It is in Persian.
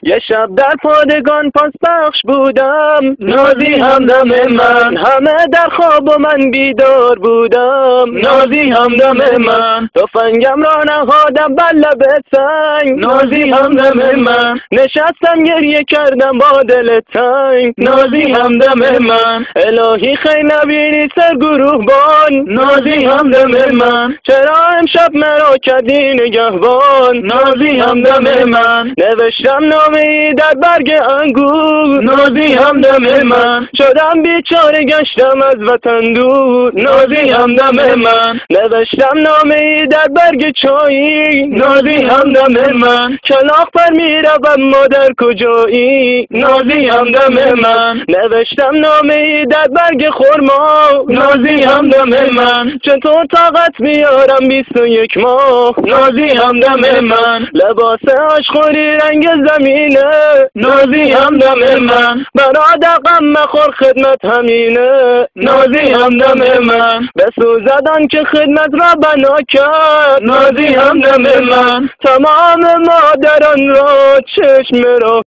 یه شب در پادگان پاس بخش بودم، نازی همدم من، همه در خواب و من بیدار بودم، نازی همدم من، تفنگم را نهادم بر لب سنگ، نازی همدم من، نشستم گریه کردم با دل تنگ، نازی همدم من، الهی خیلی نبینی سر گروهبان، نازی همدم من، چرا امشب مرا کردی نگهبان، نازی همدم من، نوشتم نامه‌ای در برگ انگور، نازی همدم من، شدم بیچاره گشتم از وطن دور، نازی همدم من، نوشتم نامه‌ای در برگ چایی، نازی همدم من، کلاغ پر میروم مادر کجایی، نازی همدم من، نوشتم نامه‌ای در برگ خرما، نازی همدم من، چطور طاقت بیارم 21 ماه، نازی همدم من، لباس آشخوری رنگ زمینه، نازی همدم من، برادر غم مخور خدمت همینه، نازی همدم من، بسوزدان که خدمت را بنا کرد، نازی همدم من، تمام مادران را چشم را